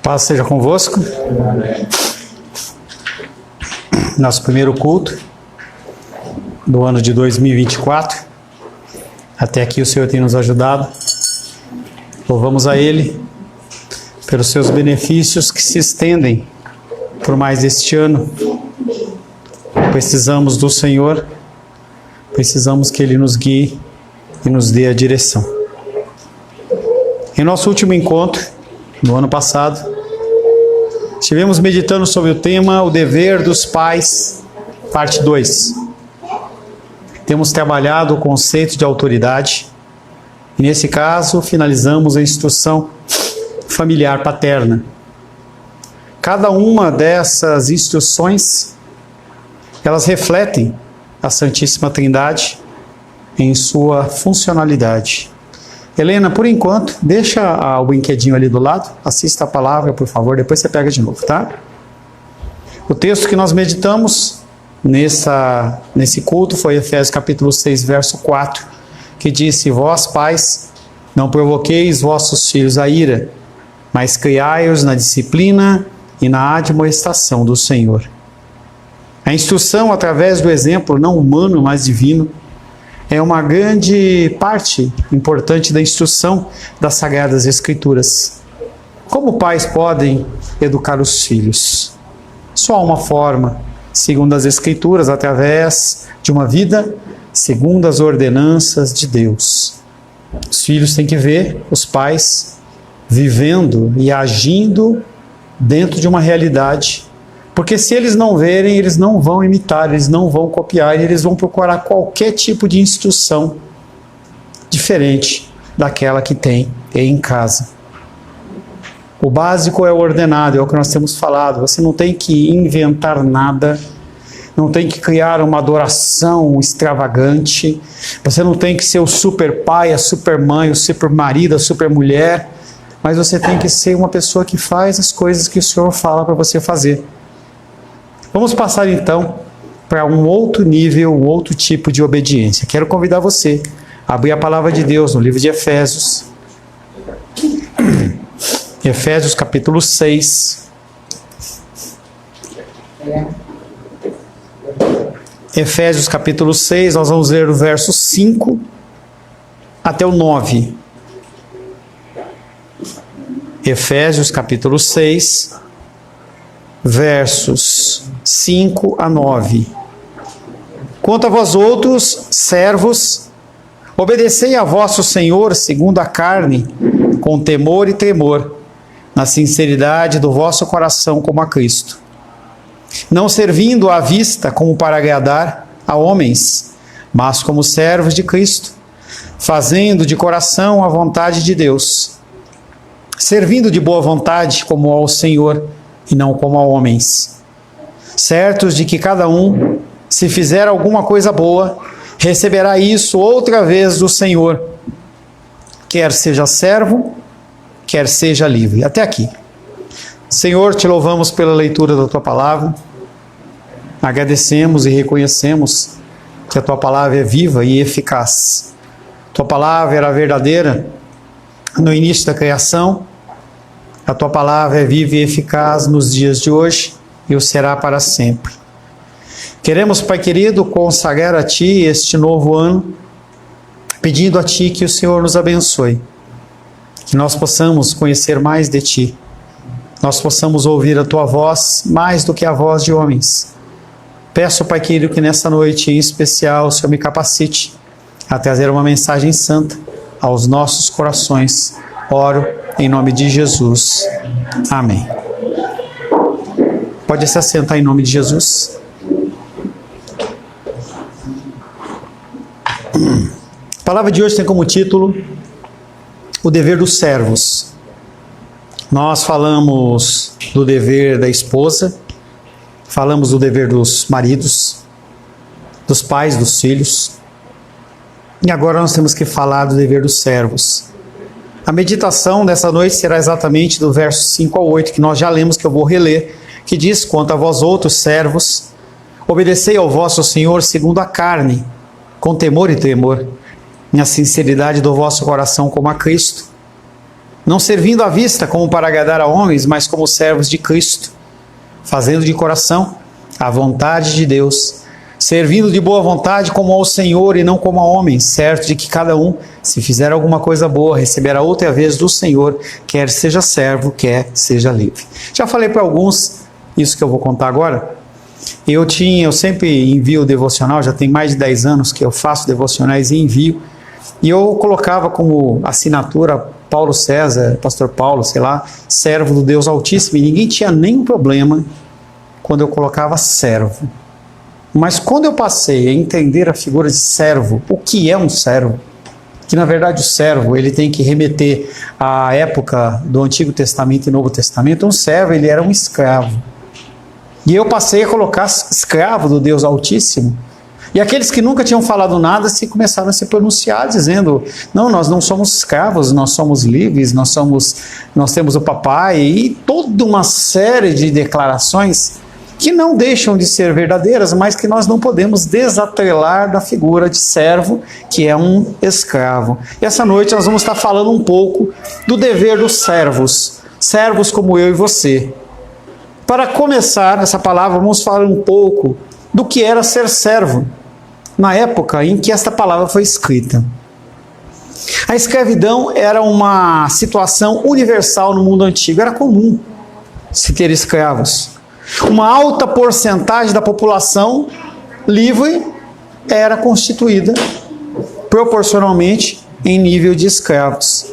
Paz seja convosco. Nosso primeiro culto do ano de 2024. Até aqui o Senhor tem nos ajudado. Louvamos a Ele pelos seus benefícios que se estendem por mais este ano. Precisamos do Senhor, precisamos que Ele nos guie e nos dê a direção. Em nosso último encontro, no ano passado, estivemos meditando sobre o tema O Dever dos Pais, parte 2. Temos trabalhado o conceito de autoridade e, nesse caso, finalizamos a instrução familiar paterna. Cada uma dessas instruções, elas refletem a Santíssima Trindade em sua funcionalidade. Helena, por enquanto, deixa o brinquedinho ali do lado, assista a palavra, por favor, depois você pega de novo, tá? O texto que nós meditamos nesse culto foi Efésios capítulo 6, verso 4, que disse: Vós, pais, não provoqueis vossos filhos a ira, mas criai-os na disciplina e na admoestação do Senhor. A instrução através do exemplo não humano, mas divino, é uma grande parte importante da instrução das Sagradas Escrituras. Como pais podem educar os filhos? Só há uma forma, segundo as Escrituras, através de uma vida segundo as ordenanças de Deus. Os filhos têm que ver os pais vivendo e agindo dentro de uma realidade, porque se eles não verem, eles não vão imitar, eles não vão copiar, eles vão procurar qualquer tipo de instrução diferente daquela que tem em casa. O básico é o ordenado, é o que nós temos falado. Você não tem que inventar nada, não tem que criar uma adoração extravagante, você não tem que ser o super pai, a super mãe, o super marido, a super mulher, mas você tem que ser uma pessoa que faz as coisas que o Senhor fala para você fazer. Vamos passar então para um outro nível, um outro tipo de obediência. Quero convidar você a abrir a palavra de Deus no livro de Efésios. Efésios capítulo 6. Efésios capítulo 6, nós vamos ler o verso 5 até o 9. Efésios capítulo 6, versos 5 a 9. Quanto a vós outros, servos, obedecei a vosso Senhor segundo a carne, com temor e tremor, na sinceridade do vosso coração como a Cristo, não servindo à vista como para agradar a homens, mas como servos de Cristo, fazendo de coração a vontade de Deus, servindo de boa vontade como ao Senhor e não como a homens, certos de que cada um, se fizer alguma coisa boa, receberá isso outra vez do Senhor, quer seja servo, quer seja livre. Até aqui. Senhor, te louvamos pela leitura da Tua Palavra, agradecemos e reconhecemos que a Tua Palavra é viva e eficaz. Tua Palavra era verdadeira no início da criação, a Tua Palavra é viva e eficaz nos dias de hoje e o será para sempre. Queremos, Pai querido, consagrar a Ti este novo ano, pedindo a Ti que o Senhor nos abençoe, que nós possamos conhecer mais de Ti, nós possamos ouvir a Tua voz mais do que a voz de homens. Peço, Pai querido, que nessa noite em especial o Senhor me capacite a trazer uma mensagem santa aos nossos corações. Oro em nome de Jesus. Amém. Pode se assentar em nome de Jesus. A palavra de hoje tem como título O Dever dos Servos. Nós falamos do dever da esposa, falamos do dever dos maridos, dos pais, dos filhos, e agora nós temos que falar do dever dos servos. A meditação dessa noite será exatamente do verso 5 ao 8, que nós já lemos, que eu vou reler, que diz: Quanto a vós outros servos, obedecei ao vosso Senhor segundo a carne, com temor e tremor, na sinceridade do vosso coração como a Cristo, não servindo à vista como para agradar a homens, mas como servos de Cristo, fazendo de coração a vontade de Deus, servindo de boa vontade como ao Senhor e não como a homens, certo de que cada um, se fizer alguma coisa boa, receberá outra vez do Senhor, quer seja servo, quer seja livre. Já falei para alguns isso que eu vou contar agora. Eu sempre envio devocional, já tem mais de 10 anos que eu faço devocionais e envio, e eu colocava como assinatura Paulo César, pastor Paulo, sei lá, servo do Deus Altíssimo, e ninguém tinha nenhum problema quando eu colocava servo. Mas quando eu passei a entender a figura de servo, o que é um servo, que na verdade o servo ele tem que remeter à época do Antigo Testamento e Novo Testamento, um servo ele era um escravo. E eu passei a colocar escravo do Deus Altíssimo. E aqueles que nunca tinham falado nada começaram a se pronunciar, dizendo, não, nós não somos escravos, nós somos livres, nós temos o papai, e toda uma série de declarações que não deixam de ser verdadeiras, mas que nós não podemos desatrelar da figura de servo, que é um escravo. E essa noite nós vamos estar falando um pouco do dever dos servos, servos como eu e você. Para começar essa palavra, vamos falar um pouco do que era ser servo, na época em que esta palavra foi escrita. A escravidão era uma situação universal no mundo antigo, era comum se ter escravos. Uma alta porcentagem da população livre era constituída proporcionalmente em nível de escravos.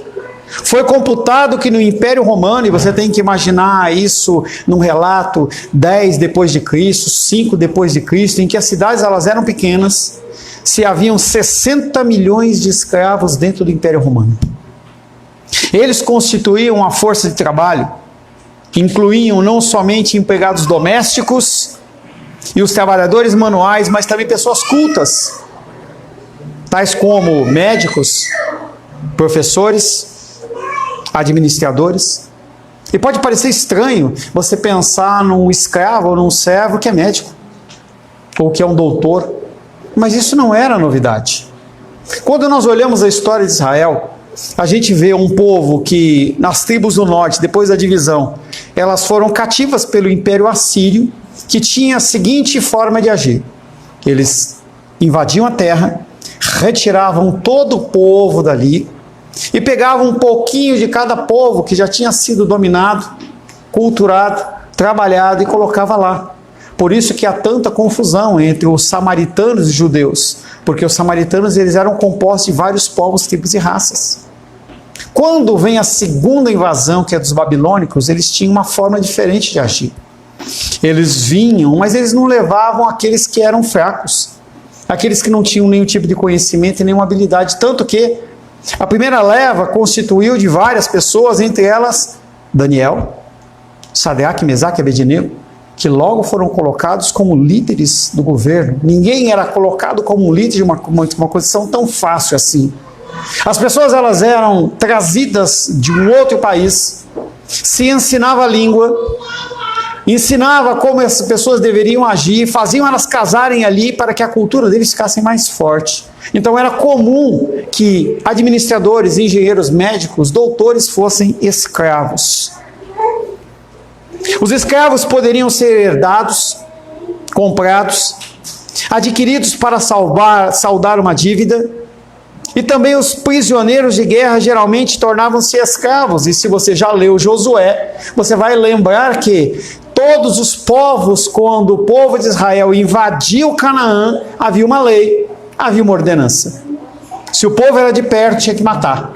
Foi computado que no Império Romano, e você tem que imaginar isso num relato 10 depois de Cristo, 5 depois de Cristo, em que as cidades elas eram pequenas, se haviam 60 milhões de escravos dentro do Império Romano. Eles constituíam a força de trabalho, incluíam não somente empregados domésticos e os trabalhadores manuais, mas também pessoas cultas, tais como médicos, professores, administradores. E pode parecer estranho você pensar num escravo ou num servo que é médico, ou que é um doutor, mas isso não era novidade. Quando nós olhamos a história de Israel, a gente vê um povo que, nas tribos do norte, depois da divisão, elas foram cativas pelo Império Assírio, que tinha a seguinte forma de agir. Eles invadiam a terra, retiravam todo o povo dali, e pegavam um pouquinho de cada povo que já tinha sido dominado, culturado, trabalhado e colocava lá. Por isso que há tanta confusão entre os samaritanos e os judeus, porque os samaritanos eles eram compostos de vários povos, tribos e raças. Quando vem a segunda invasão, que é dos babilônicos, eles tinham uma forma diferente de agir. Eles vinham, mas eles não levavam aqueles que eram fracos, aqueles que não tinham nenhum tipo de conhecimento e nenhuma habilidade, tanto que a primeira leva constituiu de várias pessoas, entre elas Daniel, Sadraque, Mesaque e Abednego, que logo foram colocados como líderes do governo. Ninguém era colocado como líder de uma posição tão fácil assim. As pessoas elas eram trazidas de um outro país, se ensinava a língua, ensinava como as pessoas deveriam agir, faziam elas casarem ali para que a cultura deles ficasse mais forte. Então era comum que administradores, engenheiros, médicos, doutores fossem escravos. Os escravos poderiam ser herdados, comprados, adquiridos para saldar uma dívida, e também os prisioneiros de guerra geralmente tornavam-se escravos. E se você já leu Josué, você vai lembrar que todos os povos, quando o povo de Israel invadiu Canaã, havia uma lei, havia uma ordenança. Se o povo era de perto, tinha que matar,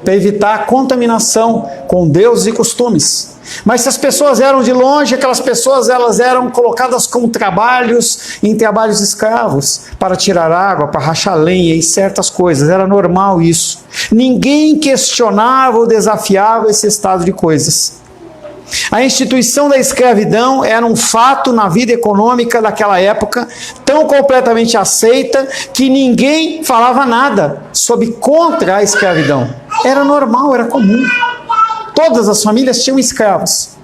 para evitar a contaminação com deuses e costumes. Mas se as pessoas eram de longe, aquelas pessoas elas eram colocadas como trabalhos, em trabalhos escravos, para tirar água, para rachar lenha e certas coisas. Era normal isso. Ninguém questionava ou desafiava esse estado de coisas. A instituição da escravidão era um fato na vida econômica daquela época, tão completamente aceita que ninguém falava nada contra a escravidão. Era normal, era comum. Todas as famílias tinham escravos.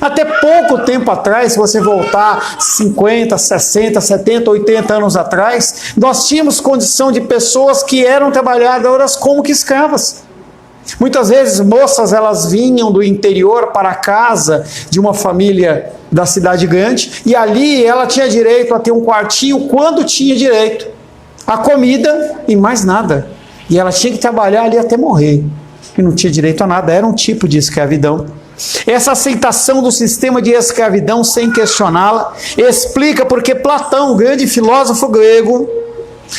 Até pouco tempo atrás, se você voltar 50, 60, 70, 80 anos atrás, nós tínhamos condição de pessoas que eram trabalhadoras como que escravas. Muitas vezes moças elas vinham do interior para a casa de uma família da cidade grande e ali ela tinha direito a ter um quartinho quando tinha direito a comida e mais nada. E ela tinha que trabalhar ali até morrer e não tinha direito a nada, era um tipo de escravidão. Essa aceitação do sistema de escravidão sem questioná-la explica porque Platão, o grande filósofo grego,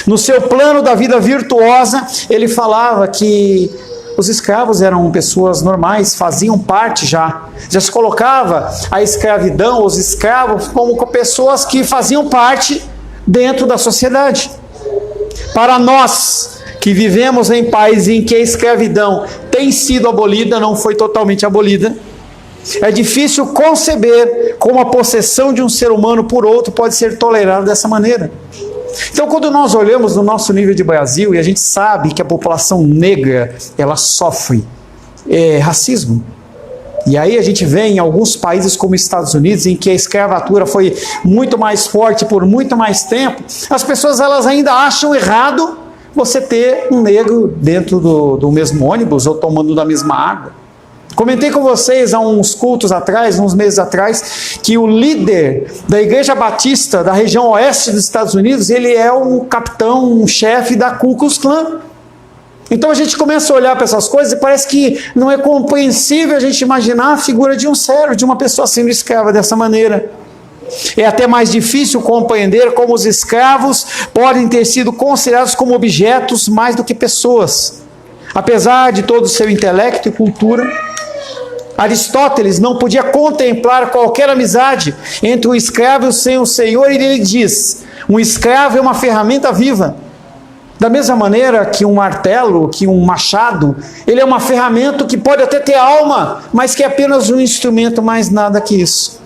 no seu plano da vida virtuosa, ele falava que os escravos eram pessoas normais, faziam parte já se colocava a escravidão, os escravos, como pessoas que faziam parte dentro da sociedade. Para nós, que vivemos em países em que a escravidão tem sido abolida, não foi totalmente abolida, é difícil conceber como a possessão de um ser humano por outro pode ser tolerada dessa maneira. Então, quando nós olhamos no nosso nível de Brasil, e a gente sabe que a população negra, ela sofre racismo. E aí a gente vê em alguns países como os Estados Unidos, em que a escravatura foi muito mais forte por muito mais tempo, as pessoas elas ainda acham errado você ter um negro dentro do mesmo ônibus ou tomando da mesma água. Comentei com vocês há uns cultos atrás, uns meses atrás, que o líder da Igreja Batista da região oeste dos Estados Unidos, ele é um capitão, um chefe da Ku Klux Klan. Então a gente começa a olhar para essas coisas e parece que não é compreensível a gente imaginar a figura de um servo, de uma pessoa sendo escrava dessa maneira. É até mais difícil compreender como os escravos podem ter sido considerados como objetos mais do que pessoas. Apesar de todo o seu intelecto e cultura, Aristóteles não podia contemplar qualquer amizade entre o escravo e o seu senhor, e ele diz: um escravo é uma ferramenta viva. Da mesma maneira que um martelo, que um machado, ele é uma ferramenta que pode até ter alma, mas que é apenas um instrumento, mais nada que isso.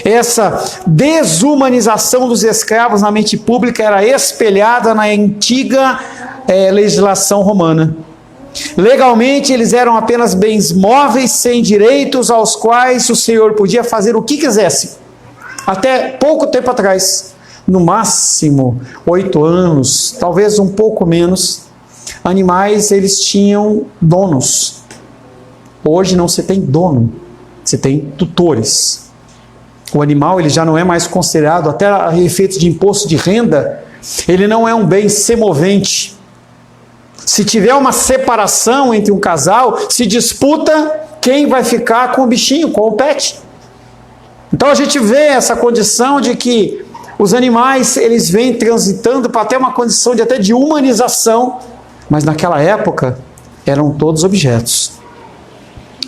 Essa desumanização dos escravos na mente pública era espelhada na antiga legislação romana. Legalmente, eles eram apenas bens móveis, sem direitos, aos quais o senhor podia fazer o que quisesse. Até pouco tempo atrás, no máximo 8 anos, talvez um pouco menos, animais eles tinham donos. Hoje não se tem dono, se tem tutores. O animal ele já não é mais considerado, até a efeito de imposto de renda, ele não é um bem semovente. Se tiver uma separação entre um casal, se disputa quem vai ficar com o bichinho, com o pet. Então a gente vê essa condição de que os animais eles vêm transitando para até uma condição de até de humanização, mas naquela época eram todos objetos.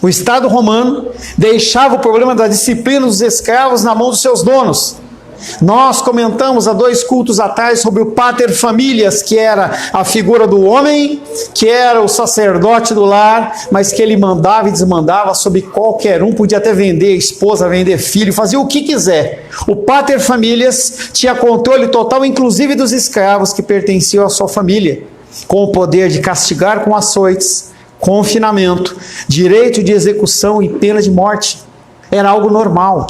O Estado romano deixava o problema da disciplina dos escravos na mão dos seus donos. Nós comentamos há 2 cultos atrás sobre o pater familias, que era a figura do homem, que era o sacerdote do lar, mas que ele mandava e desmandava sobre qualquer um, podia até vender esposa, vender filho, fazia o que quiser. O pater familias tinha controle total, inclusive dos escravos que pertenciam à sua família, com o poder de castigar com açoites, confinamento, direito de execução e pena de morte. Era algo normal.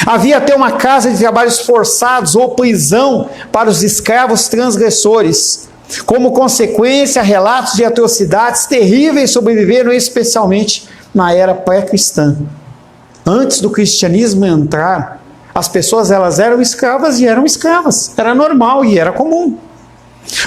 Havia até uma casa de trabalhos forçados ou prisão para os escravos transgressores. Como consequência, relatos de atrocidades terríveis sobreviveram, especialmente na era pré-cristã. Antes do cristianismo entrar, as pessoas elas eram escravas e eram escravas. Era normal e era comum.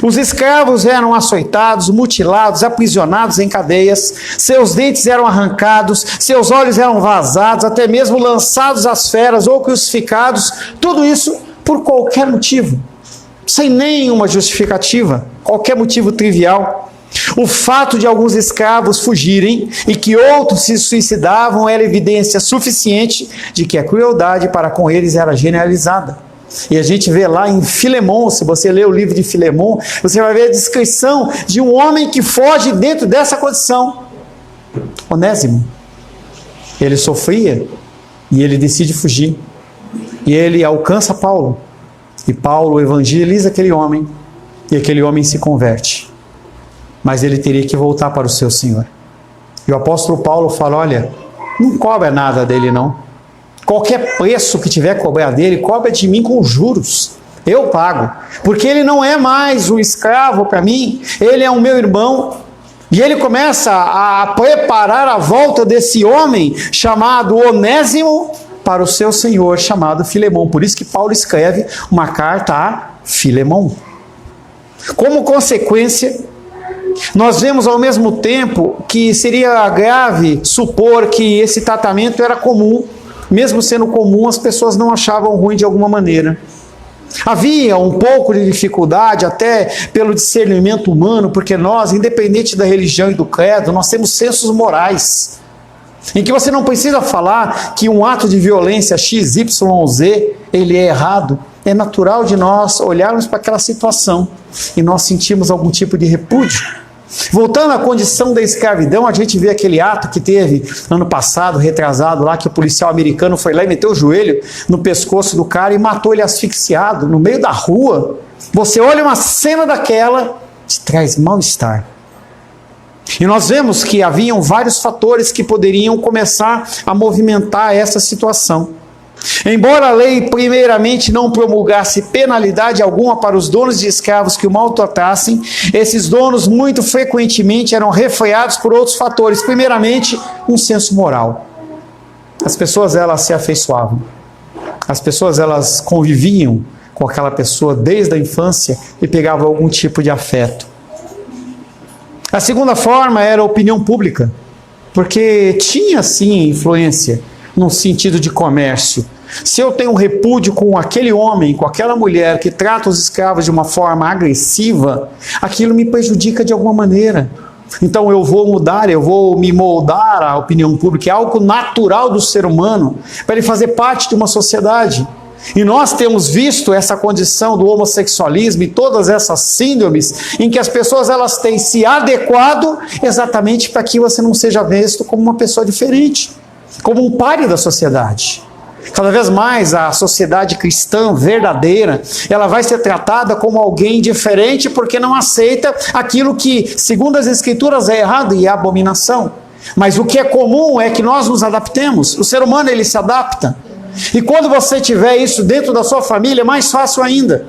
Os escravos eram açoitados, mutilados, aprisionados em cadeias, seus dentes eram arrancados, seus olhos eram vazados, até mesmo lançados às feras ou crucificados, tudo isso por qualquer motivo, sem nenhuma justificativa, qualquer motivo trivial. O fato de alguns escravos fugirem e que outros se suicidavam era evidência suficiente de que a crueldade para com eles era generalizada. E a gente vê lá em Filemão, se você ler o livro de Filemão, você vai ver a descrição de um homem que foge dentro dessa condição. Onésimo. Ele sofria e ele decide fugir. E ele alcança Paulo. E Paulo evangeliza aquele homem e aquele homem se converte. Mas ele teria que voltar para o seu Senhor. E o apóstolo Paulo fala, olha, não cobra nada dele não. Qualquer preço que tiver que cobrar dele, cobra de mim com juros. Eu pago. Porque ele não é mais um escravo para mim, ele é o meu irmão. E ele começa a preparar a volta desse homem chamado Onésimo para o seu senhor chamado Filemão. Por isso que Paulo escreve uma carta a Filemão. Como consequência, nós vemos ao mesmo tempo que seria grave supor que esse tratamento era comum. Mesmo sendo comum, as pessoas não achavam ruim de alguma maneira. Havia um pouco de dificuldade até pelo discernimento humano, porque nós, independente da religião e do credo, nós temos sensos morais, em que você não precisa falar que um ato de violência X, Y, Z, ele é errado. É natural de nós olharmos para aquela situação e nós sentimos algum tipo de repúdio. Voltando à condição da escravidão, a gente vê aquele ato que teve ano passado, retrasado lá, que o policial americano foi lá e meteu o joelho no pescoço do cara e matou ele asfixiado no meio da rua. Você olha uma cena daquela, te traz mal-estar. E nós vemos que haviam vários fatores que poderiam começar a movimentar essa situação. Embora a lei primeiramente não promulgasse penalidade alguma para os donos de escravos que o maltratassem, esses donos muito frequentemente eram refreados por outros fatores. Primeiramente, um senso moral. As pessoas elas se afeiçoavam. As pessoas elas conviviam com aquela pessoa desde a infância e pegavam algum tipo de afeto. A segunda forma era a opinião pública, porque tinha sim influência no sentido de comércio. Se eu tenho um repúdio com aquele homem, com aquela mulher que trata os escravos de uma forma agressiva, aquilo me prejudica de alguma maneira. Então eu vou mudar, eu vou me moldar à opinião pública, é algo natural do ser humano, para ele fazer parte de uma sociedade. E nós temos visto essa condição do homossexualismo e todas essas síndromes em que as pessoas elas têm se adequado exatamente para que você não seja visto como uma pessoa diferente, como um páreo da sociedade. Cada vez mais a sociedade cristã verdadeira, ela vai ser tratada como alguém diferente porque não aceita aquilo que, segundo as Escrituras, é errado e é abominação. Mas o que é comum é que nós nos adaptemos. O ser humano ele se adapta. E quando você tiver isso dentro da sua família, é mais fácil ainda.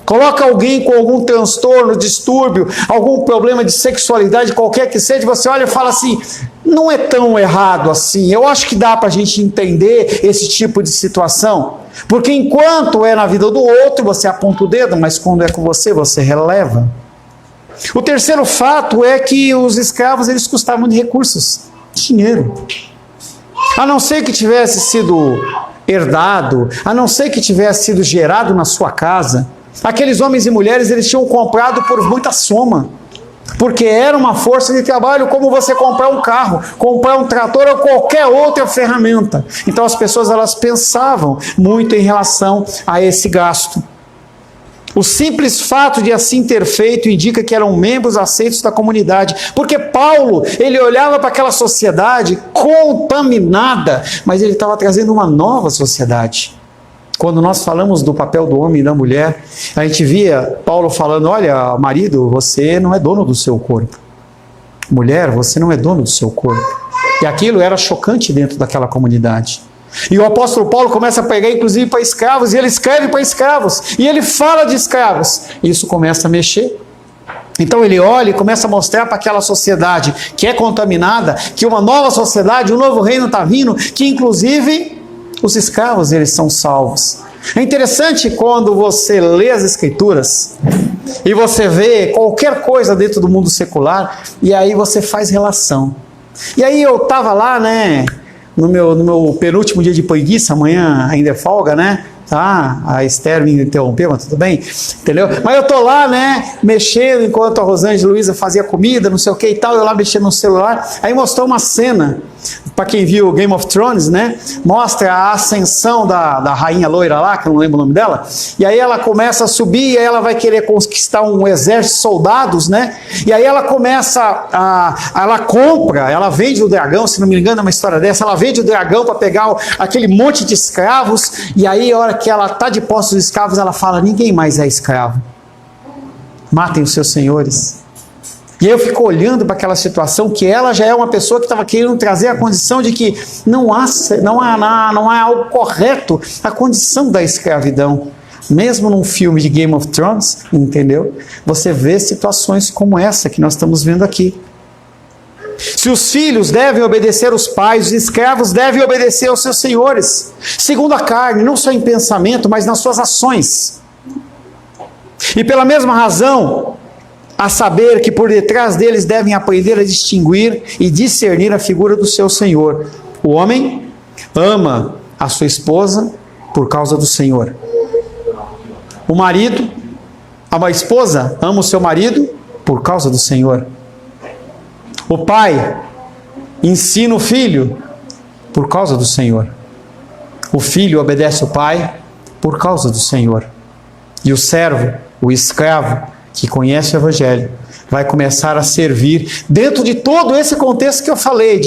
Coloca alguém com algum transtorno, distúrbio, algum problema de sexualidade, qualquer que seja, você olha e fala assim, não é tão errado assim, eu acho que dá para a gente entender esse tipo de situação. Porque enquanto é na vida do outro, você aponta o dedo, mas quando é com você, você releva. O terceiro fato é que os escravos, eles custavam de recursos, dinheiro. A não ser que tivesse sido herdado, a não ser que tivesse sido gerado na sua casa, aqueles homens e mulheres, eles tinham comprado por muita soma, porque era uma força de trabalho, como você comprar um carro, comprar um trator ou qualquer outra ferramenta. Então as pessoas elas pensavam muito em relação a esse gasto. O simples fato de assim ter feito indica que eram membros aceitos da comunidade, porque Paulo, ele olhava para aquela sociedade contaminada, mas ele estava trazendo uma nova sociedade. Quando nós falamos do papel do homem e da mulher, a gente via Paulo falando, olha, marido, você não é dono do seu corpo. Mulher, você não é dono do seu corpo. E aquilo era chocante dentro daquela comunidade. E o apóstolo Paulo começa a pregar, inclusive, para escravos, e ele escreve para escravos, e ele fala de escravos. Isso começa a mexer. Então ele olha e começa a mostrar para aquela sociedade que é contaminada, que uma nova sociedade, um novo reino está vindo, que inclusive os escravos, eles são salvos. É interessante quando você lê as Escrituras e você vê qualquer coisa dentro do mundo secular e aí você faz relação. E aí eu estava lá, né, no meu penúltimo dia de preguiça, amanhã ainda é folga, né? Tá, a Esther me interrompeu, mas tudo bem, entendeu? Mas eu tô lá, né, mexendo enquanto a Rosângela e Luísa fazia comida, não sei o que e tal, eu lá mexendo no celular, aí mostrou uma cena, para quem viu Game of Thrones, né, mostra a ascensão da rainha loira lá, que eu não lembro o nome dela, e aí ela começa a subir, e aí ela vai querer conquistar um exército de soldados, né, e aí ela começa ela compra, ela vende o dragão, se não me engano é uma história dessa, ela vende o dragão para pegar aquele monte de escravos, e aí a hora que ela está de posse dos escravos, ela fala, ninguém mais é escravo. Matem os seus senhores. E aí eu fico olhando para aquela situação que ela já é uma pessoa que estava querendo trazer a condição de que não há algo correto a condição da escravidão. Mesmo num filme de Game of Thrones, entendeu? Você vê situações como essa que nós estamos vendo aqui. Se os filhos devem obedecer aos pais, os escravos devem obedecer aos seus senhores, segundo a carne, não só em pensamento, mas nas suas ações. E pela mesma razão, a saber que por detrás deles devem aprender a distinguir e discernir a figura do seu Senhor. O homem ama a sua esposa por causa do Senhor. O marido, a esposa ama o seu marido por causa do Senhor. O pai ensina o filho por causa do Senhor. O filho obedece o pai por causa do Senhor. E o servo, o escravo, que conhece o Evangelho, vai começar a servir dentro de todo esse contexto que eu falei,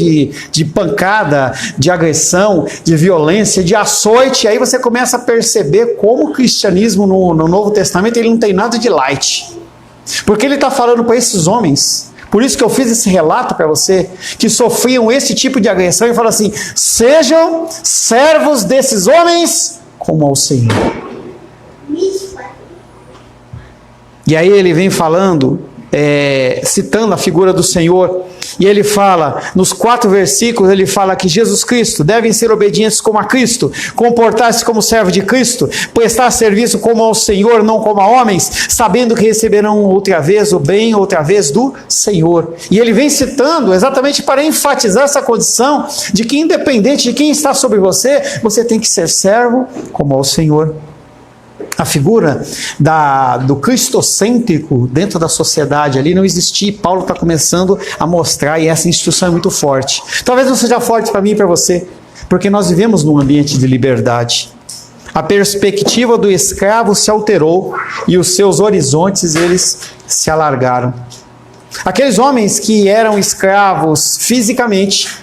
de pancada, de agressão, de violência, de açoite. Aí você começa a perceber como o cristianismo no Novo Testamento ele não tem nada de light. Porque ele está falando para esses homens, por isso que eu fiz esse relato para você, que sofriam esse tipo de agressão, e fala assim: sejam servos desses homens como ao Senhor. E aí ele vem falando, citando a figura do Senhor, e ele fala, nos 4 versículos, ele fala que Jesus Cristo devem ser obedientes como a Cristo, comportar-se como servo de Cristo, prestar serviço como ao Senhor, não como a homens, sabendo que receberão outra vez o bem, outra vez do Senhor. E ele vem citando exatamente para enfatizar essa condição de que independente de quem está sobre você, você tem que ser servo como ao Senhor. A figura do cristocêntrico dentro da sociedade ali não existia. Paulo está começando a mostrar, e essa instituição é muito forte. Talvez não seja forte para mim e para você, porque nós vivemos num ambiente de liberdade. A perspectiva do escravo se alterou e os seus horizontes eles se alargaram. Aqueles homens que eram escravos fisicamente,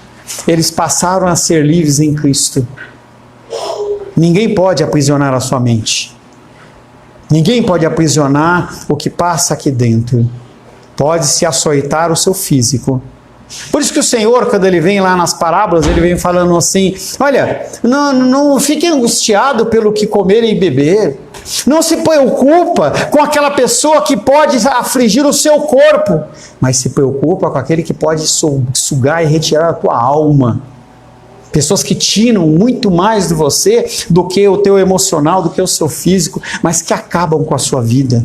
eles passaram a ser livres em Cristo. Ninguém pode aprisionar a sua mente. Ninguém pode aprisionar o que passa aqui dentro. Pode-se açoitar o seu físico. Por isso que o Senhor, quando ele vem lá nas parábolas, ele vem falando assim: olha, não fique angustiado pelo que comer e beber. Não se preocupa com aquela pessoa que pode afligir o seu corpo, mas se preocupa com aquele que pode sugar e retirar a tua alma. Pessoas que tiram muito mais de você do que o teu emocional, do que o seu físico, mas que acabam com a sua vida.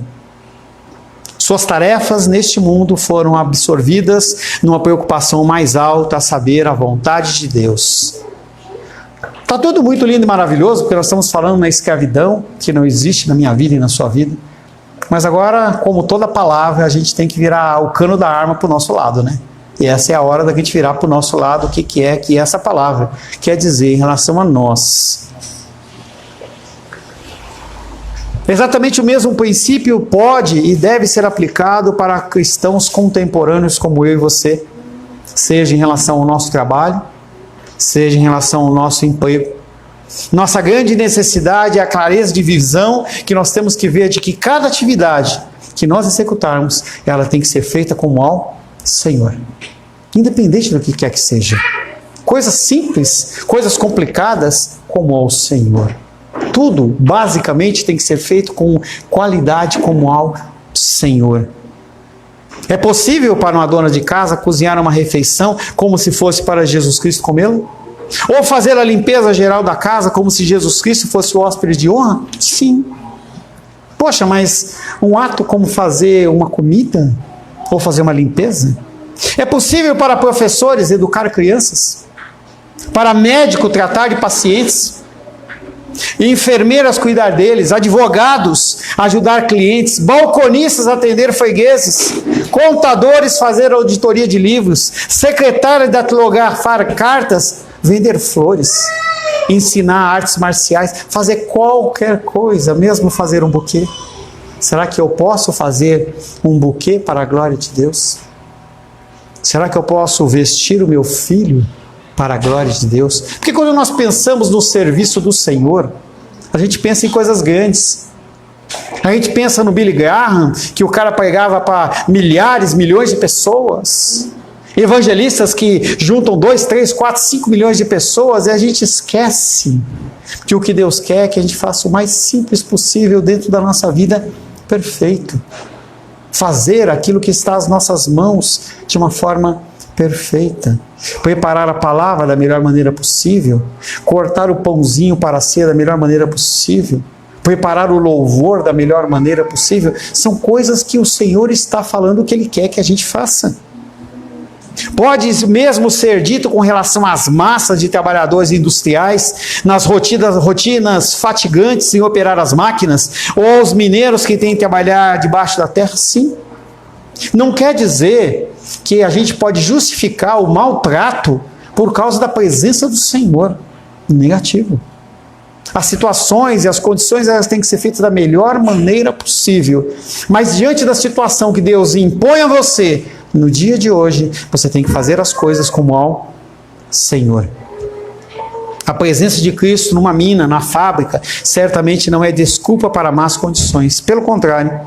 Suas tarefas neste mundo foram absorvidas numa preocupação mais alta, a saber, a vontade de Deus. Está tudo muito lindo e maravilhoso, porque nós estamos falando na escravidão, que não existe na minha vida e na sua vida. Mas agora, como toda palavra, a gente tem que virar o cano da arma para o nosso lado, né? E essa é a hora da gente virar para o nosso lado o que essa palavra quer dizer em relação a nós. Exatamente o mesmo princípio pode e deve ser aplicado para cristãos contemporâneos como eu e você, seja em relação ao nosso trabalho, seja em relação ao nosso emprego. Nossa grande necessidade é a clareza de visão que nós temos que ver de que cada atividade que nós executarmos, ela tem que ser feita como ao Senhor, independente do que quer que seja. Coisas simples, coisas complicadas, como ao Senhor. Tudo, basicamente, tem que ser feito com qualidade como ao Senhor. É possível para uma dona de casa cozinhar uma refeição como se fosse para Jesus Cristo comê-la? Ou fazer a limpeza geral da casa como se Jesus Cristo fosse o hóspede de honra? Sim. Poxa, mas um ato como fazer uma comida? Ou fazer uma limpeza? É possível para professores educar crianças? Para médico tratar de pacientes? Enfermeiras cuidar deles? Advogados ajudar clientes? Balconistas atender fregueses? Contadores fazer auditoria de livros? Secretários datilografar cartas? Vender flores? Ensinar artes marciais? Fazer qualquer coisa, mesmo fazer um buquê? Será que eu posso fazer um buquê para a glória de Deus? Será que eu posso vestir o meu filho para a glória de Deus? Porque quando nós pensamos no serviço do Senhor, a gente pensa em coisas grandes. A gente pensa no Billy Graham, que o cara pregava para milhares, milhões de pessoas. Evangelistas que juntam 2, 3, 4, 5 milhões de pessoas, e a gente esquece que o que Deus quer é que a gente faça o mais simples possível dentro da nossa vida perfeito. Fazer aquilo que está às nossas mãos de uma forma perfeita. Preparar a palavra da melhor maneira possível. Cortar o pãozinho para a ceia da melhor maneira possível. Preparar o louvor da melhor maneira possível. São coisas que o Senhor está falando que Ele quer que a gente faça. Pode mesmo ser dito com relação às massas de trabalhadores industriais, nas rotinas fatigantes em operar as máquinas, ou aos mineiros que têm que trabalhar debaixo da terra, sim. Não quer dizer que a gente pode justificar o maltrato por causa da presença do Senhor. Negativo. As situações e as condições elas têm que ser feitas da melhor maneira possível. Mas diante da situação que Deus impõe a você, no dia de hoje, você tem que fazer as coisas como ao Senhor. A presença de Cristo numa mina, na fábrica, certamente não é desculpa para más condições. Pelo contrário,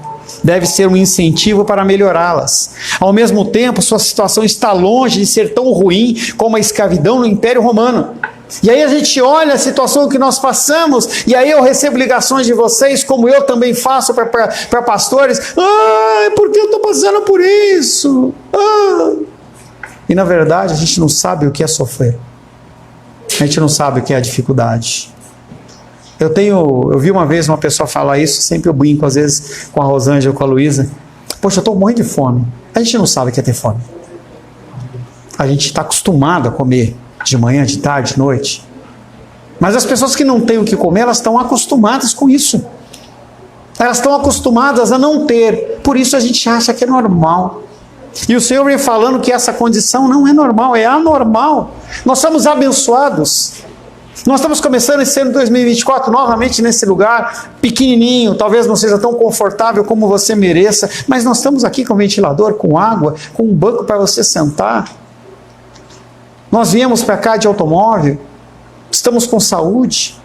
deve ser um incentivo para melhorá-las. Ao mesmo tempo, sua situação está longe de ser tão ruim como a escravidão no Império Romano. E aí a gente olha a situação que nós passamos, e aí eu recebo ligações de vocês, como eu também faço para pastores. Por que eu estou passando por isso? E na verdade a gente não sabe o que é sofrer. A gente não sabe o que é a dificuldade. Eu vi uma vez uma pessoa falar isso, sempre eu brinco às vezes com a Rosângela, com a Luísa. Poxa, eu estou morrendo de fome. A gente não sabe o que é ter fome. A gente está acostumado a comer de manhã, de tarde, de noite. Mas as pessoas que não têm o que comer, elas estão acostumadas com isso. Elas estão acostumadas a não ter. Por isso a gente acha que é normal. E o Senhor vem falando que essa condição não é normal, é anormal. Nós somos abençoados. Nós estamos começando esse ano de 2024 novamente nesse lugar pequenininho, talvez não seja tão confortável como você mereça, mas nós estamos aqui com ventilador, com água, com um banco para você sentar. Nós viemos para cá de automóvel, estamos com saúde,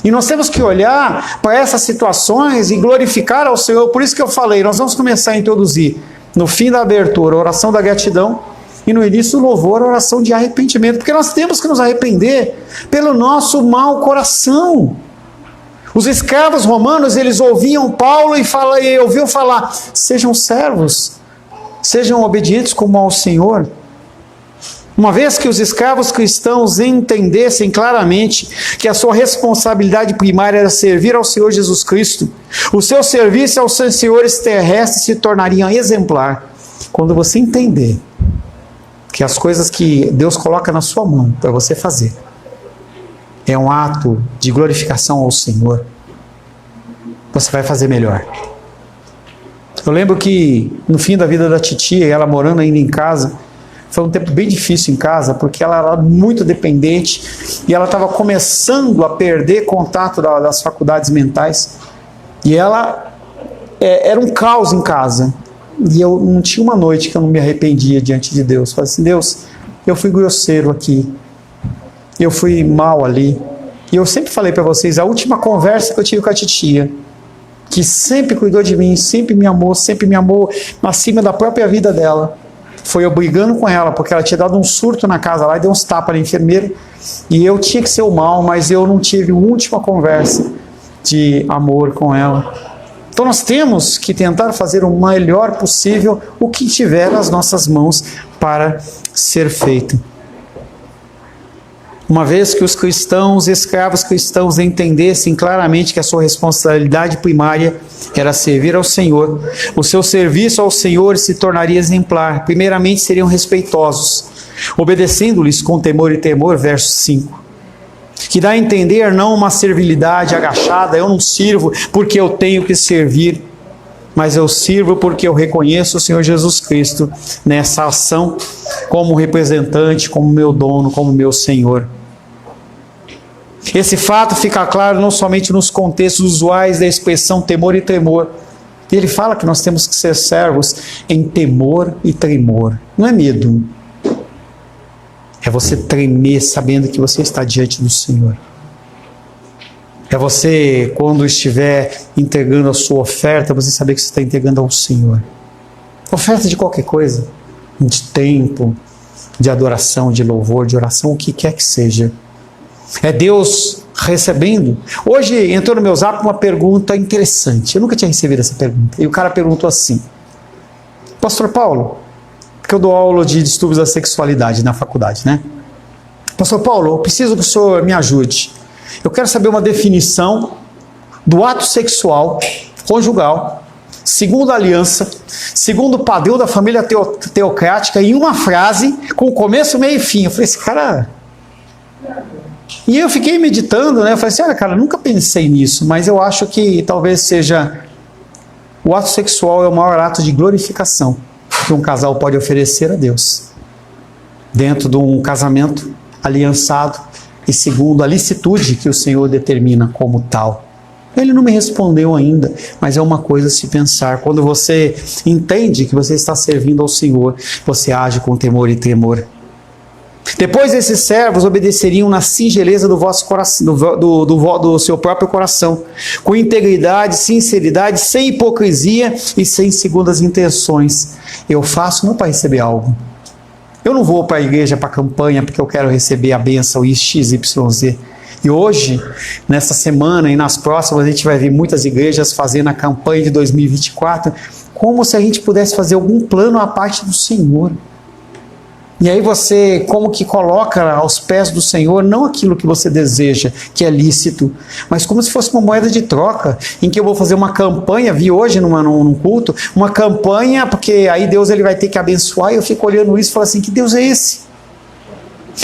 e nós temos que olhar para essas situações e glorificar ao Senhor. Por isso que eu falei, nós vamos começar a introduzir, no fim da abertura, a oração da gratidão, e no início do louvor, a oração de arrependimento, porque nós temos que nos arrepender pelo nosso mau coração. Os escravos romanos, eles ouviam Paulo e ouviam falar, sejam servos, sejam obedientes como ao Senhor. Uma vez que os escravos cristãos entendessem claramente que a sua responsabilidade primária era servir ao Senhor Jesus Cristo, o seu serviço aos seus senhores terrestres se tornaria exemplar. Quando você entender que as coisas que Deus coloca na sua mão para você fazer é um ato de glorificação ao Senhor, você vai fazer melhor. Eu lembro que no fim da vida da titia, ela morando ainda em casa, foi um tempo bem difícil em casa, porque ela era muito dependente e ela estava começando a perder contato das faculdades mentais. E ela era um caos em casa. E eu não tinha uma noite que eu não me arrependia diante de Deus. Falei assim, Deus, eu fui grosseiro aqui. Eu fui mal ali. E eu sempre falei para vocês, a última conversa que eu tive com a titia, que sempre cuidou de mim, sempre me amou acima da própria vida dela, foi eu brigando com ela, porque ela tinha dado um surto na casa lá e deu uns tapas na enfermeira, e eu tinha que ser o mal, mas eu não tive uma última conversa de amor com ela. Então nós temos que tentar fazer o melhor possível o que tiver nas nossas mãos para ser feito. Uma vez que os cristãos, escravos cristãos, entendessem claramente que a sua responsabilidade primária era servir ao Senhor, o seu serviço ao Senhor se tornaria exemplar. Primeiramente seriam respeitosos, obedecendo-lhes com temor e temor, verso 5. Que dá a entender não uma servilidade agachada, eu não sirvo porque eu tenho que servir, mas eu sirvo porque eu reconheço o Senhor Jesus Cristo nessa ação como representante, como meu dono, como meu Senhor. Esse fato fica claro não somente nos contextos usuais da expressão temor e tremor. Ele fala que nós temos que ser servos em temor e tremor. Não é medo. É você tremer sabendo que você está diante do Senhor. É você, quando estiver entregando a sua oferta, você saber que você está entregando ao Senhor. Oferta de qualquer coisa. De tempo, de adoração, de louvor, de oração, o que quer que seja. É Deus recebendo. Hoje entrou no meu zap uma pergunta interessante. Eu nunca tinha recebido essa pergunta. E o cara perguntou assim: Pastor Paulo, que eu dou aula de distúrbios da sexualidade na faculdade, né? Pastor Paulo, eu preciso que o senhor me ajude. Eu quero saber uma definição do ato sexual conjugal, segundo a aliança, segundo o padrão da família teocrática, em uma frase, com começo, meio e fim. Eu falei, esse cara... E eu fiquei meditando, né? Eu falei assim, olha, cara, nunca pensei nisso, mas eu acho que talvez seja... O ato sexual é o maior ato de glorificação que um casal pode oferecer a Deus. Dentro de um casamento aliançado e segundo a licitude que o Senhor determina como tal. Ele não me respondeu ainda, mas é uma coisa a se pensar. Quando você entende que você está servindo ao Senhor, você age com temor e tremor. Depois esses servos obedeceriam na singeleza do vosso coração, do seu próprio coração, com integridade, sinceridade, sem hipocrisia e sem segundas intenções. Eu faço não para receber algo. Eu não vou para a igreja, para a campanha, porque eu quero receber a bênção XYZ. E hoje, nessa semana e nas próximas, a gente vai ver muitas igrejas fazendo a campanha de 2024, como se a gente pudesse fazer algum plano à parte do Senhor. E aí você, como que coloca aos pés do Senhor, não aquilo que você deseja, que é lícito, mas como se fosse uma moeda de troca, em que eu vou fazer uma campanha, vi hoje num culto, uma campanha, porque aí Deus ele vai ter que abençoar, e eu fico olhando isso e falo assim, que Deus é esse?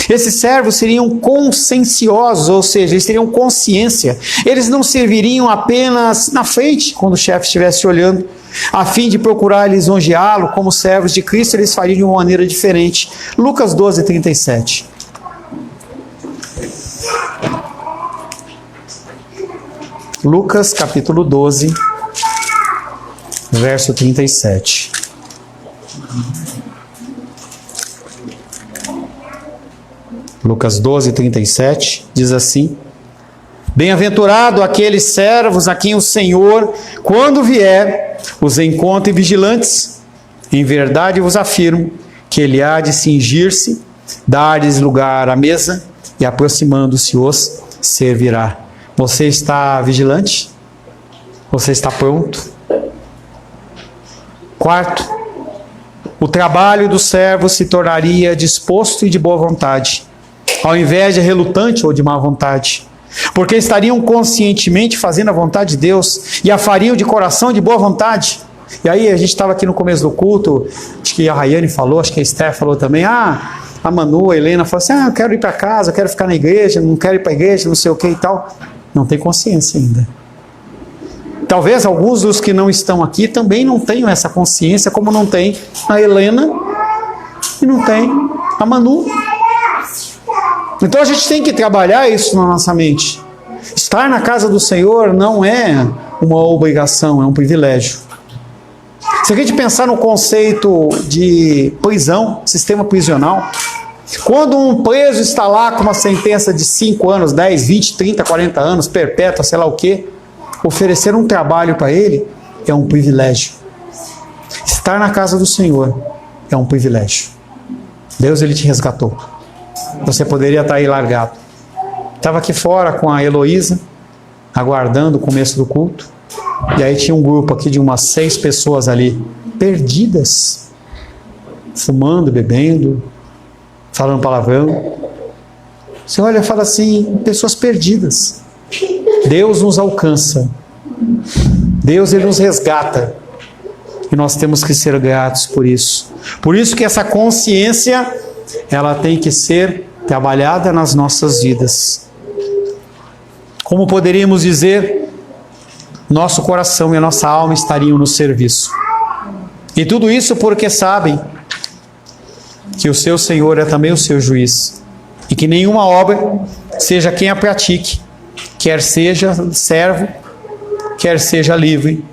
Esses servos seriam conscienciosos, ou seja, eles teriam consciência. Eles não serviriam apenas na frente, quando o chefe estivesse olhando, a fim de procurar lisonjeá-lo como servos de Cristo, eles fariam de uma maneira diferente. Lucas 12, 37. Lucas capítulo 12, verso 37. Lucas 12, 37, diz assim: Bem-aventurado aqueles servos a quem o Senhor, quando vier, os encontre vigilantes. Em verdade vos afirmo que ele há de cingir-se, dar-lhes lugar à mesa e, aproximando-se, os servirá. Você está vigilante? Você está pronto? Quarto, o trabalho do servo se tornaria disposto e de boa vontade, ao invés de relutante ou de má vontade, porque estariam conscientemente fazendo a vontade de Deus e a fariam de coração e de boa vontade. E aí a gente estava aqui no começo do culto, acho que a Rayane falou, acho que a Esther falou também, a Manu, a Helena falou assim, eu quero ir para casa, eu quero ficar na igreja, não quero ir para a igreja, não sei o que e tal. Não tem consciência ainda. Talvez alguns dos que não estão aqui também não tenham essa consciência, como não tem a Helena e não tem a Manu. Então a gente tem que trabalhar isso na nossa mente. Estar na casa do Senhor não é uma obrigação, é um privilégio. Se a gente pensar no conceito de prisão, sistema prisional, quando um preso está lá com uma sentença de 5 anos, 10, 20, 30, 40 anos, perpétua, sei lá o quê, oferecer um trabalho para ele é um privilégio. Estar na casa do Senhor é um privilégio. Deus ele te resgatou. Você poderia estar aí largado. Estava aqui fora com a Heloísa, aguardando o começo do culto. E aí tinha um grupo aqui de umas 6 pessoas ali, perdidas, fumando, bebendo, falando palavrão. Você olha e fala assim, pessoas perdidas. Deus nos alcança. Deus ele nos resgata. E nós temos que ser gratos por isso. Por isso que essa consciência, ela tem que ser trabalhada nas nossas vidas. Como poderíamos dizer, nosso coração e a nossa alma estariam no serviço. E tudo isso porque sabem que o seu Senhor é também o seu juiz. E que nenhuma obra, seja quem a pratique, quer seja servo, quer seja livre,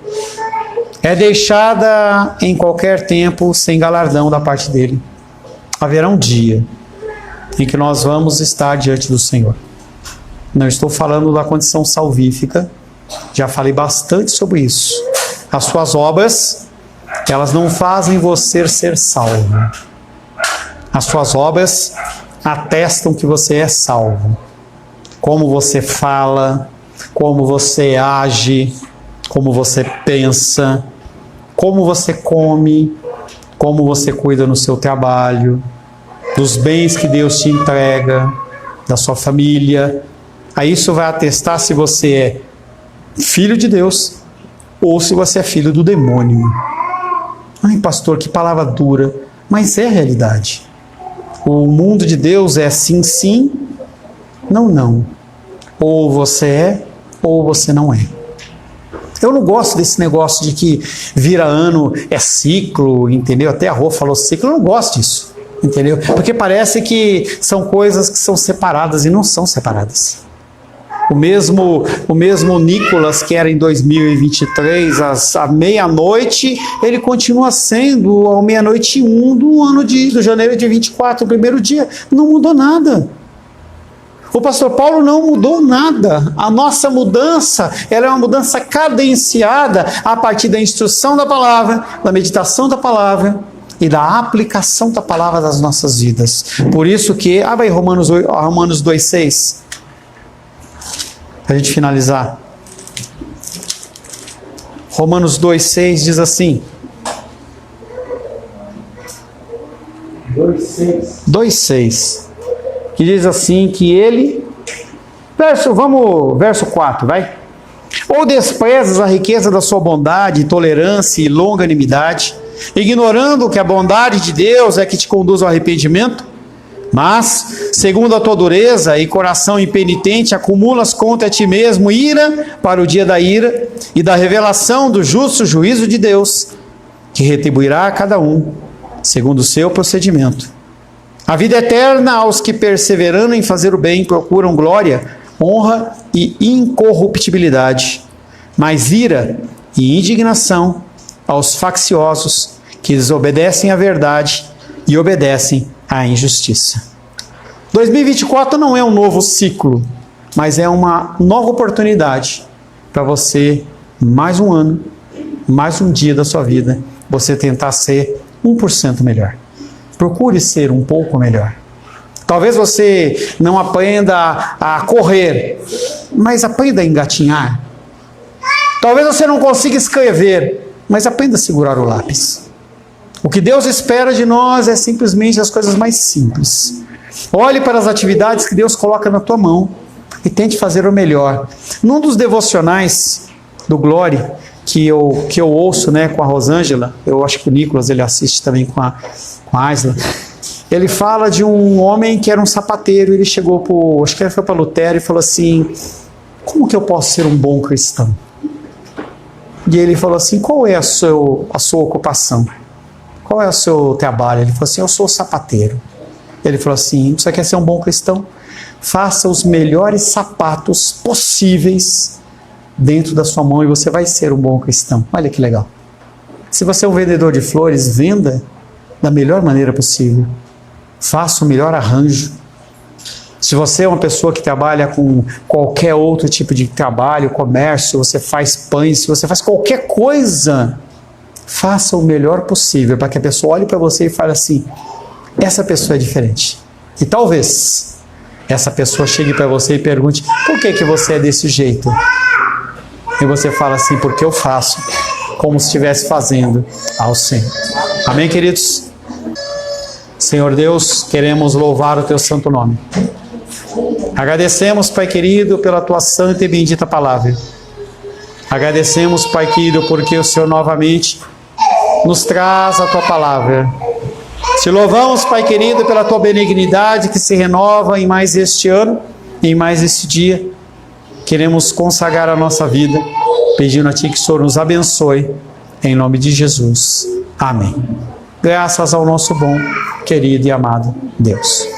é deixada em qualquer tempo sem galardão da parte dele. Haverá um dia em que nós vamos estar diante do Senhor. Não estou falando da condição salvífica, já falei bastante sobre isso. As suas obras, elas não fazem você ser salvo. As suas obras atestam que você é salvo. Como você fala, como você age, como você pensa, como você come, como você cuida no seu trabalho, dos bens que Deus te entrega, da sua família. Aí isso vai atestar se você é filho de Deus ou se você é filho do demônio. Ai, pastor, que palavra dura, mas é a realidade. O mundo de Deus é sim, sim, não, não. Ou você é, ou você não é. Eu não gosto desse negócio de que vira ano é ciclo, entendeu? Até a Rô falou ciclo, eu não gosto disso, entendeu? Porque parece que são coisas que são separadas e não são separadas. O mesmo Nicolas, que era em 2023, à meia-noite, ele continua sendo ao meia-noite 1 do janeiro de 24, o primeiro dia. Não mudou nada. O pastor Paulo não mudou nada. A nossa mudança, ela é uma mudança cadenciada a partir da instrução da palavra, da meditação da palavra e da aplicação da palavra das nossas vidas. Por isso que, vai Romanos 2,6. Para a gente finalizar. Romanos 2,6 diz assim. 2,6. Que diz assim que ele... Verso 4, vai. Ou desprezas a riqueza da sua bondade, tolerância e longanimidade, ignorando que a bondade de Deus é que te conduz ao arrependimento? Mas, segundo a tua dureza e coração impenitente, acumulas contra ti mesmo ira para o dia da ira e da revelação do justo juízo de Deus, que retribuirá a cada um, segundo o seu procedimento. A vida eterna aos que, perseverando em fazer o bem, procuram glória, honra e incorruptibilidade, mas ira e indignação aos facciosos que desobedecem à verdade e obedecem à injustiça. 2024 não é um novo ciclo, mas é uma nova oportunidade para você, mais um ano, mais um dia da sua vida, você tentar ser 1% melhor. Procure ser um pouco melhor. Talvez você não aprenda a correr, mas aprenda a engatinhar. Talvez você não consiga escrever, mas aprenda a segurar o lápis. O que Deus espera de nós é simplesmente as coisas mais simples. Olhe para as atividades que Deus coloca na tua mão e tente fazer o melhor. Num dos devocionais do Glória, que eu ouço, né, com a Rosângela, eu acho que o Nicolas ele assiste também com a Aisla, ele fala de um homem que era um sapateiro. Ele chegou acho que ele foi para Lutero e falou assim: como que eu posso ser um bom cristão? E ele falou assim: qual é a sua ocupação? Qual é o seu trabalho? Ele falou assim: eu sou sapateiro. Ele falou assim: você quer ser um bom cristão? Faça os melhores sapatos possíveis dentro da sua mão e você vai ser um bom cristão. Olha que legal. Se você é um vendedor de flores, venda da melhor maneira possível. Faça o melhor arranjo. Se você é uma pessoa que trabalha com qualquer outro tipo de trabalho, comércio, você faz pães, se você faz qualquer coisa, faça o melhor possível para que a pessoa olhe para você e fale assim: essa pessoa é diferente. E talvez essa pessoa chegue para você e pergunte: por que você é desse jeito? E você fala assim: porque eu faço como se estivesse fazendo ao Senhor. Amém, queridos? Senhor Deus, queremos louvar o teu santo nome. Agradecemos, Pai querido, pela tua santa e bendita palavra. Agradecemos, Pai querido, porque o Senhor novamente nos traz a tua palavra. Te louvamos, Pai querido, pela tua benignidade que se renova em mais este ano, em mais este dia. Queremos consagrar a nossa vida, pedindo a Ti que o Senhor nos abençoe, em nome de Jesus. Amém. Graças ao nosso bom, querido e amado Deus.